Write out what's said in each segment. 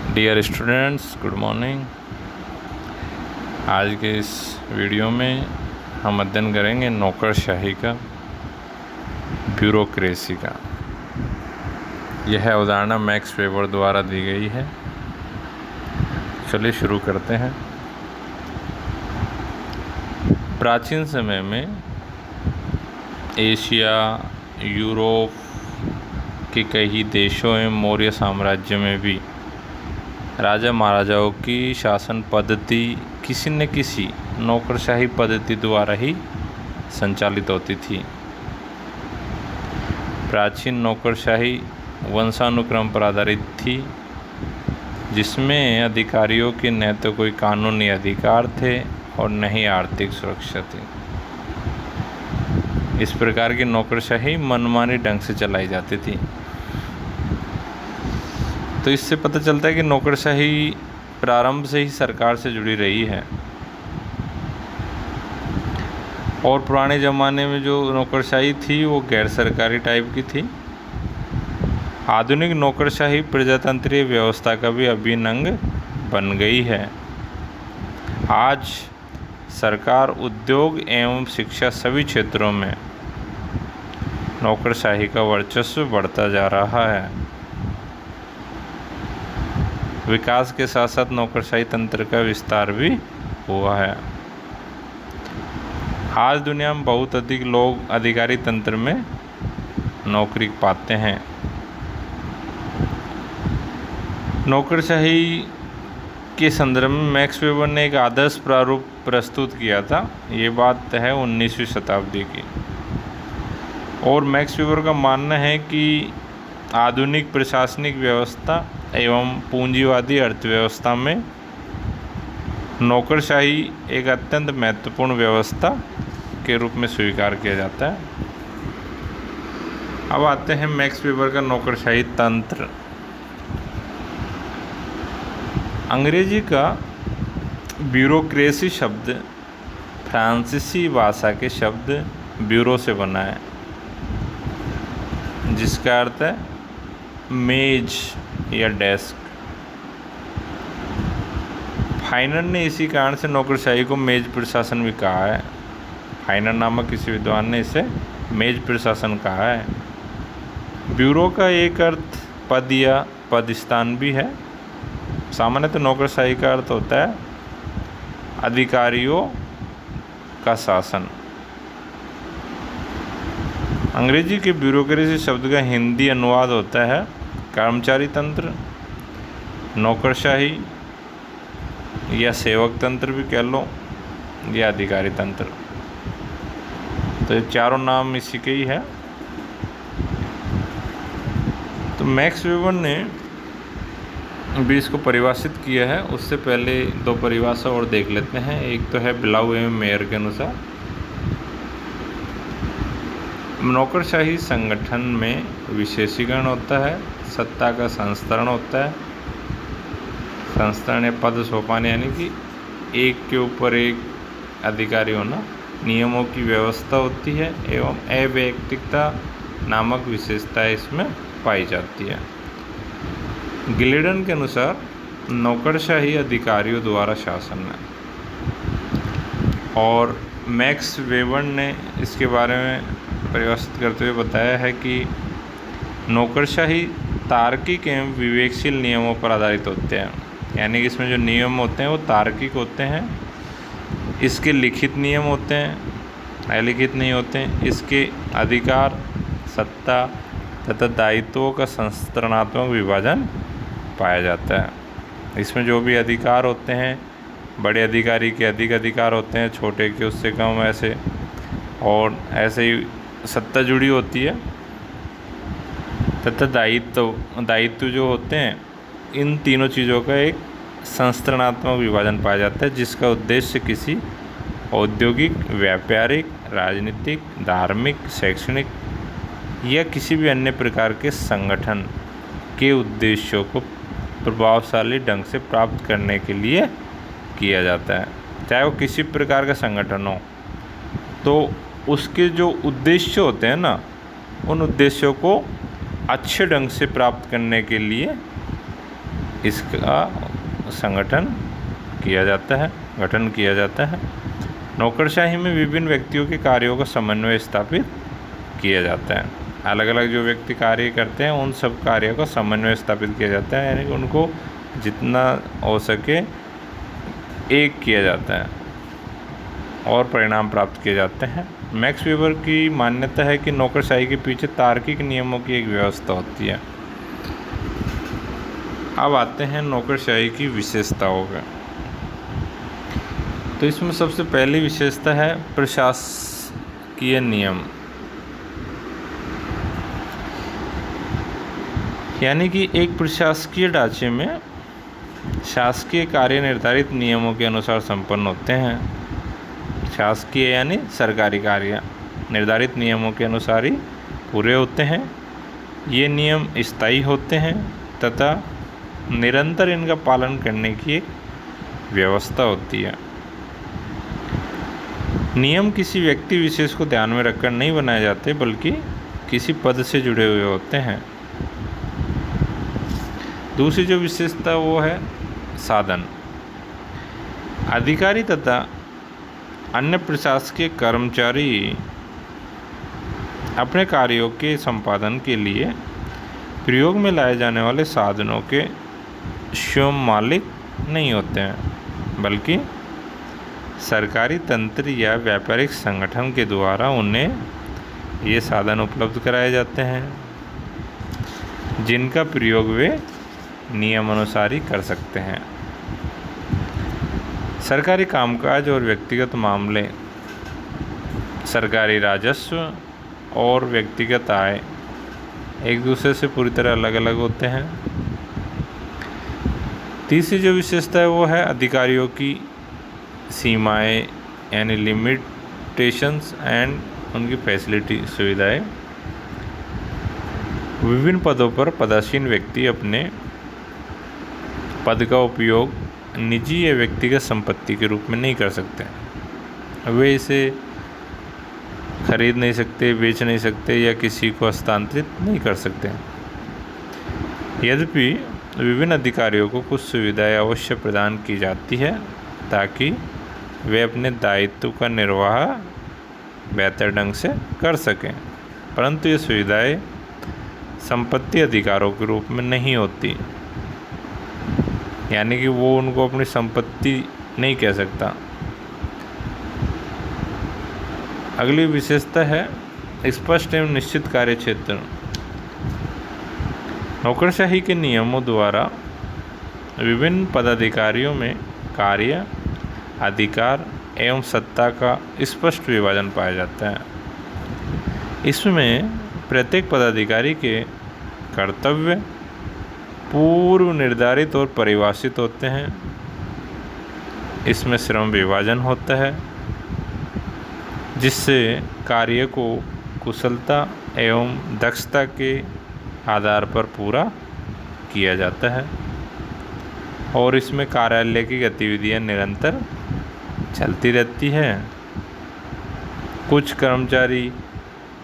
Dear students, good morning. आज के इस वीडियो में हम अध्ययन करेंगे नौकरशाही का, ब्यूरोक्रेसी का। यह अवधारणा मैक्स वेबर द्वारा दी गई है। चलिए शुरू करते हैं। प्राचीन समय में एशिया, यूरोप के कई देशों एवं मौर्य साम्राज्य में भी राजा महाराजाओं की शासन पद्धति किसी न किसी नौकरशाही पद्धति द्वारा ही संचालित होती थी। प्राचीन नौकरशाही वंशानुक्रम पर आधारित थी, जिसमें अधिकारियों के न तो कोई कानूनी अधिकार थे और न ही आर्थिक सुरक्षा थी। इस प्रकार की नौकरशाही मनमानी ढंग से चलाई जाती थी। तो इससे पता चलता है कि नौकरशाही प्रारंभ से ही सरकार से जुड़ी रही है। और पुराने ज़माने में जो नौकरशाही थी वो गैर सरकारी टाइप की थी। आधुनिक नौकरशाही प्रजातंत्रीय व्यवस्था का भी अभिन्न अंग बन गई है। आज सरकार, उद्योग एवं शिक्षा सभी क्षेत्रों में नौकरशाही का वर्चस्व बढ़ता जा रहा है। विकास के साथ साथ नौकरशाही तंत्र का विस्तार भी हुआ है। आज दुनिया में बहुत अधिक लोग अधिकारी तंत्र में नौकरी पाते हैं। नौकरशाही के संदर्भ में मैक्स वेबर ने एक आदर्श प्रारूप प्रस्तुत किया था। ये बात है 19वीं शताब्दी की। और मैक्स वेबर का मानना है कि आधुनिक प्रशासनिक व्यवस्था एवं पूंजीवादी अर्थव्यवस्था में नौकरशाही एक अत्यंत महत्वपूर्ण व्यवस्था के रूप में स्वीकार किया जाता है। अब आते हैं मैक्स वेबर का नौकरशाही तंत्र। अंग्रेजी का ब्यूरोक्रेसी शब्द फ्रांसीसी भाषा के शब्द ब्यूरो से बना है, जिसका अर्थ है मेज या डेस्क। फाइनर ने इसी कारण से नौकरशाही को मेज प्रशासन भी कहा है। फाइनर नामक किसी विद्वान ने इसे मेज प्रशासन कहा है। ब्यूरो का एक अर्थ पद या पदस्थान भी है। सामान्यतः नौकरशाही का अर्थ होता है अधिकारियों का शासन। अंग्रेजी के ब्यूरोक्रेसी शब्द का हिंदी अनुवाद होता है कर्मचारी तंत्र, नौकरशाही या सेवक तंत्र भी कह लो, या अधिकारी तंत्र। तो ये चारों नाम इसी के ही है। तो मैक्स वेबर ने भी इसको परिभाषित किया है। उससे पहले दो परिभाषा और देख लेते हैं। एक तो है ब्लाउ एवं मेयर के अनुसार, नौकरशाही संगठन में विशेषीकरण होता है, सत्ता का संस्तरण होता है। संस्तरण या पद सोपान यानी कि एक के ऊपर एक अधिकारी होना, नियमों की व्यवस्था होती है एवं अवैयक्तिकता नामक विशेषताएं इसमें पाई जाती है। गिलेडन के अनुसार नौकरशाही अधिकारियों द्वारा शासन है। और मैक्स वेबर ने इसके बारे में परिभाषित करते हुए बताया है कि नौकरशाही तार्किक एवं विवेकशील नियमों पर आधारित होते हैं। यानी कि इसमें जो नियम होते हैं वो तार्किक होते हैं। इसके लिखित नियम होते हैं, अलिखित नहीं होते हैं। इसके अधिकार, सत्ता तथा दायित्वों का संस्तरणात्मक विभाजन पाया जाता है। इसमें जो भी अधिकार होते हैं, बड़े अधिकारी के अधिक अधिकार होते हैं, छोटे के उससे कम, ऐसे। और ऐसे ही सत्ता जुड़ी होती है तथा दायित्व जो होते हैं, इन तीनों चीज़ों का एक संस्तरणात्मक विभाजन पाया जाता है, जिसका उद्देश्य किसी औद्योगिक, व्यापारिक, राजनीतिक, धार्मिक, शैक्षणिक या किसी भी अन्य प्रकार के संगठन के उद्देश्यों को प्रभावशाली ढंग से प्राप्त करने के लिए किया जाता है। चाहे वो किसी प्रकार का संगठन हो, तो उसके जो उद्देश्य होते हैं ना, उन उद्देश्यों को अच्छे ढंग से प्राप्त करने के लिए इसका गठन किया जाता है। नौकरशाही में विभिन्न व्यक्तियों के कार्यों का समन्वय स्थापित किया जाता है। अलग अलग जो व्यक्ति कार्य करते हैं उन सब कार्यों का समन्वय स्थापित किया जाता है, यानी कि उनको जितना हो सके एक किया जाता है और परिणाम प्राप्त किए जाते हैं। मैक्स वेबर की मान्यता है कि नौकरशाही के पीछे तार्किक नियमों की एक व्यवस्था होती है। अब आते हैं नौकरशाही की विशेषताओं पे। तो इसमें सबसे पहली विशेषता है प्रशासकीय नियम, यानी कि एक प्रशासकीय ढांचे में शासकीय कार्य निर्धारित नियमों के अनुसार संपन्न होते हैं। शासकीय यानी सरकारी कार्य निर्धारित नियमों के अनुसार ही पूरे होते हैं। ये नियम स्थायी होते हैं तथा निरंतर इनका पालन करने की एक व्यवस्था होती है। नियम किसी व्यक्ति विशेष को ध्यान में रखकर नहीं बनाए जाते, बल्कि किसी पद से जुड़े हुए होते हैं। दूसरी जो विशेषता वो है साधन। अधिकारी तथा अन्य प्रशासकीय कर्मचारी अपने कार्यों के संपादन के लिए प्रयोग में लाए जाने वाले साधनों के स्वयं मालिक नहीं होते हैं, बल्कि सरकारी तंत्र या व्यापारिक संगठन के द्वारा उन्हें ये साधन उपलब्ध कराए जाते हैं, जिनका प्रयोग वे नियमानुसार ही कर सकते हैं। सरकारी कामकाज और व्यक्तिगत मामले, सरकारी राजस्व और व्यक्तिगत आय एक दूसरे से पूरी तरह अलग अलग होते हैं। तीसरी जो विशेषता है वो है अधिकारियों की सीमाएं, यानी लिमिटेशंस एंड उनकी फैसिलिटी सुविधाएं। विभिन्न पदों पर पदासीन व्यक्ति अपने पद का उपयोग निजी या व्यक्तिगत संपत्ति के रूप में नहीं कर सकते। वे इसे खरीद नहीं सकते, बेच नहीं सकते या किसी को हस्तांतरित नहीं कर सकते। यद्यपि विभिन्न अधिकारियों को कुछ सुविधाएं अवश्य प्रदान की जाती है ताकि वे अपने दायित्व का निर्वाह बेहतर ढंग से कर सकें, परंतु ये सुविधाएं संपत्ति अधिकारों के रूप में नहीं होती, यानी कि वो उनको अपनी संपत्ति नहीं कह सकता। अगली विशेषता है स्पष्ट एवं निश्चित कार्य क्षेत्र। नौकरशाही के नियमों द्वारा विभिन्न पदाधिकारियों में कार्य, अधिकार एवं सत्ता का स्पष्ट विभाजन पाया जाता है। इसमें प्रत्येक पदाधिकारी के कर्तव्य पूर्व निर्धारित और परिभाषित होते हैं। इसमें श्रम विभाजन होता है, जिससे कार्य को कुशलता एवं दक्षता के आधार पर पूरा किया जाता है और इसमें कार्यालय की गतिविधियां निरंतर चलती रहती है। कुछ कर्मचारी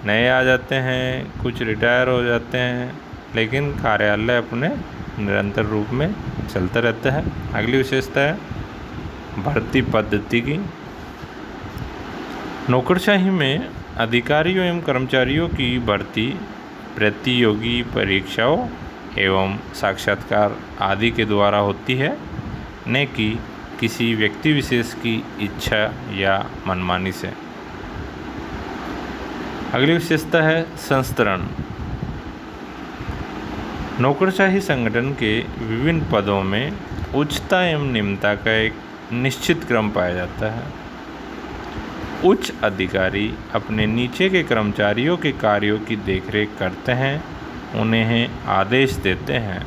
नए आ जाते हैं, कुछ रिटायर हो जाते हैं, लेकिन कार्यालय अपने निरंतर रूप में चलता रहता है। अगली विशेषता है भर्ती पद्धति की। नौकरशाही में अधिकारियों एवं कर्मचारियों की भर्ती प्रतियोगी परीक्षाओं एवं साक्षात्कार आदि के द्वारा होती है, न कि किसी व्यक्ति विशेष की इच्छा या मनमानी से। अगली विशेषता है संस्तरण। नौकरशाही संगठन के विभिन्न पदों में उच्चता एवं निम्नता का एक निश्चित क्रम पाया जाता है। उच्च अधिकारी अपने नीचे के कर्मचारियों के कार्यों की देखरेख करते हैं, उन्हें आदेश देते हैं।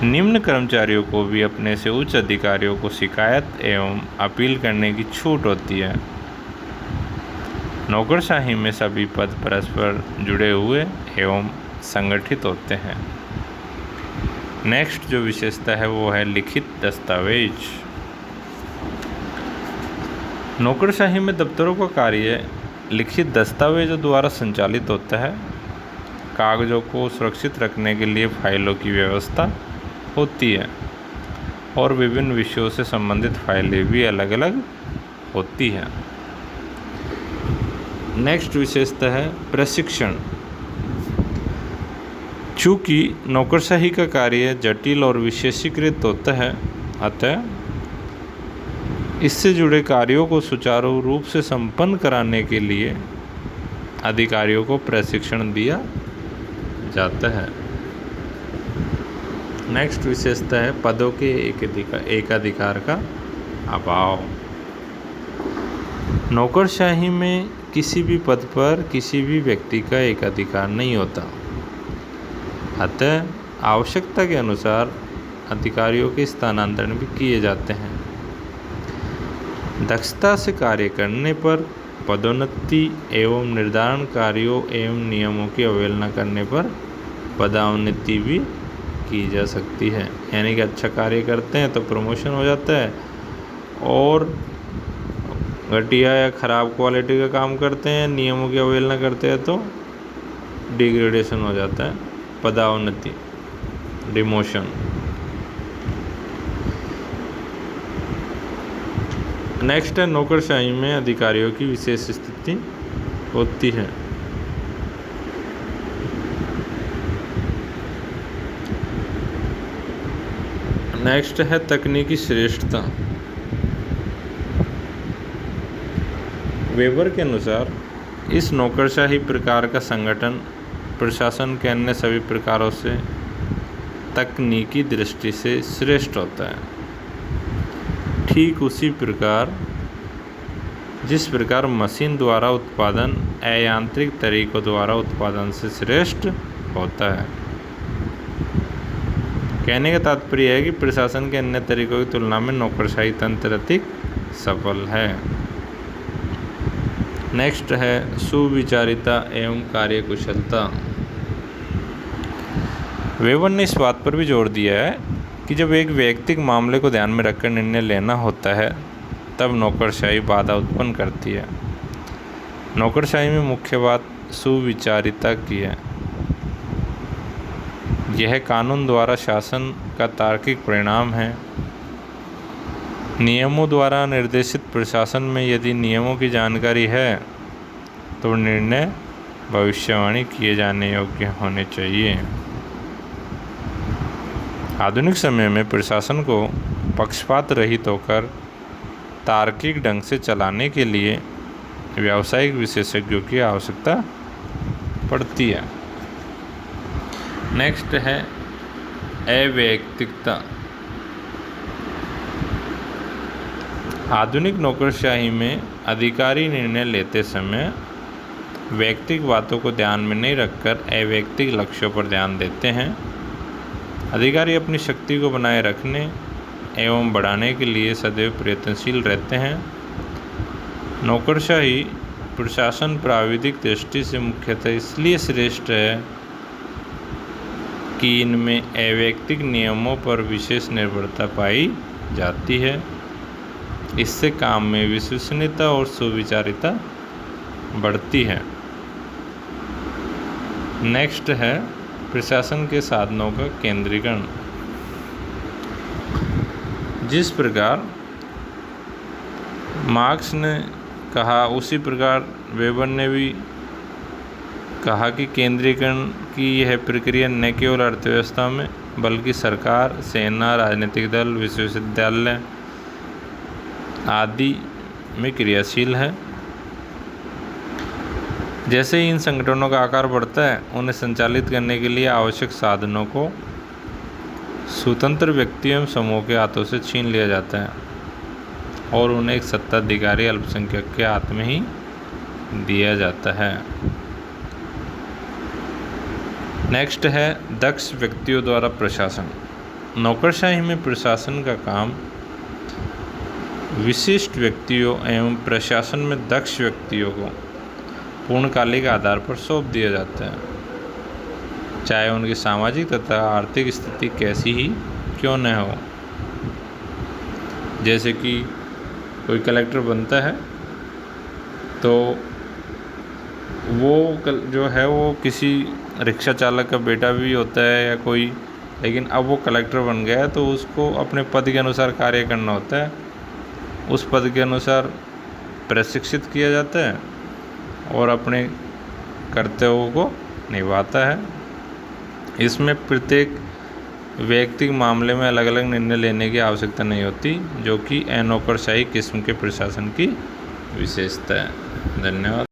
निम्न कर्मचारियों को भी अपने से उच्च अधिकारियों को शिकायत एवं अपील करने की छूट होती है। नौकरशाही में सभी पद परस्पर जुड़े हुए एवं संगठित होते हैं। नेक्स्ट जो विशेषता है वो है लिखित दस्तावेज। नौकरशाही में दफ्तरों का कार्य लिखित दस्तावेजों द्वारा संचालित होता है। कागजों को सुरक्षित रखने के लिए फाइलों की व्यवस्था होती है और विभिन्न विषयों से संबंधित फाइलें भी अलग अलग होती हैं। नेक्स्ट विशेषता है प्रशिक्षण। चूँकि नौकरशाही का कार्य जटिल और विशेषीकृत होता है, अतः इससे जुड़े कार्यों को सुचारू रूप से संपन्न कराने के लिए अधिकारियों को प्रशिक्षण दिया जाता है। नेक्स्ट विशेषता है पदों के एकाधिकार का अभाव। नौकरशाही में किसी भी पद पर किसी भी व्यक्ति का एकाधिकार नहीं होता, अतः आवश्यकता के अनुसार अधिकारियों के स्थानांतरण भी किए जाते हैं। दक्षता से कार्य करने पर पदोन्नति एवं निर्धारण कार्यों एवं नियमों की अवहेलना करने पर पदोन्नति भी की जा सकती है। यानी कि अच्छा कार्य करते हैं तो प्रमोशन हो जाता है, और घटिया या ख़राब क्वालिटी का काम करते हैं, नियमों की अवहेलना करते हैं तो डिग्रेडेशन हो जाता है, पदोन्नति, डिमोशन। नेक्स्ट है नौकरशाही में अधिकारियों की विशेष स्थिति होती है। नेक्स्ट है तकनीकी श्रेष्ठता। वेबर के अनुसार इस नौकरशाही प्रकार का संगठन प्रशासन के अन्य सभी प्रकारों से तकनीकी दृष्टि से श्रेष्ठ होता है। ठीक उसी प्रकार जिस प्रकार मशीन द्वारा उत्पादन अयांत्रिक तरीकों द्वारा उत्पादन से श्रेष्ठ होता है। कहने का तात्पर्य है कि प्रशासन के अन्य तरीकों की तुलना में नौकरशाही तंत्र अधिक सफल है। नेक्स्ट है सुविचारिता एवं कार्यकुशलता। वेबर ने इस बात पर भी जोर दिया है कि जब एक व्यक्तिगत मामले को ध्यान में रखकर निर्णय लेना होता है तब नौकरशाही बाधा उत्पन्न करती है। नौकरशाही में मुख्य बात सुविचारिता की है। यह कानून द्वारा शासन का तार्किक परिणाम है। नियमों द्वारा निर्देशित प्रशासन में यदि नियमों की जानकारी है तो निर्णय भविष्यवाणी किए जाने योग्य होने चाहिए। आधुनिक समय में प्रशासन को पक्षपात रहित होकर तार्किक ढंग से चलाने के लिए व्यावसायिक विशेषज्ञों की आवश्यकता पड़ती है। नेक्स्ट है अवैयक्तिकता। आधुनिक नौकरशाही में अधिकारी निर्णय लेते समय व्यक्तिगत बातों को ध्यान में नहीं रखकर अवैयक्तिक लक्ष्यों पर ध्यान देते हैं। अधिकारी अपनी शक्ति को बनाए रखने एवं बढ़ाने के लिए सदैव प्रयत्नशील रहते हैं। नौकरशाही प्रशासन प्राविधिक दृष्टि से मुख्यतः इसलिए श्रेष्ठ है कि इनमें अवैयक्तिक नियमों पर विशेष निर्भरता पाई जाती है। इससे काम में विश्वसनीयता और सुविचारिता बढ़ती है। नेक्स्ट है प्रशासन के साधनों का केंद्रीकरण। जिस प्रकार मार्क्स ने कहा उसी प्रकार वेबर ने भी कहा कि केंद्रीकरण की यह प्रक्रिया न केवल अर्थव्यवस्था में बल्कि सरकार, सेना, राजनीतिक दल, विश्वविद्यालय आदि में क्रियाशील है। जैसे ही इन संगठनों का आकार बढ़ता है, उन्हें संचालित करने के लिए आवश्यक साधनों को स्वतंत्र व्यक्तियों एवं समूह के हाथों से छीन लिया जाता है और उन्हें एक सत्ताधिकारी अल्पसंख्यक के हाथ में ही दिया जाता है। नेक्स्ट है दक्ष व्यक्तियों द्वारा प्रशासन। नौकरशाही में प्रशासन का काम विशिष्ट व्यक्तियों एवं प्रशासन में दक्ष व्यक्तियों को पूर्णकालिक आधार पर सौंप दिया जाता है, चाहे उनकी सामाजिक तथा आर्थिक स्थिति कैसी ही क्यों न हो। जैसे कि कोई कलेक्टर बनता है तो वो जो है वो किसी रिक्शा चालक का बेटा भी होता है या कोई लेकिन अब वो कलेक्टर बन गया है तो उसको अपने पद के अनुसार कार्य करना होता है, उस पद के अनुसार प्रशिक्षित किया जाता है और अपने कर्तव्यों को निभाता है। इसमें प्रत्येक व्यक्ति के मामले में अलग अलग निर्णय लेने की आवश्यकता नहीं होती, जो कि अनौकरशाही किस्म के प्रशासन की विशेषता है। धन्यवाद।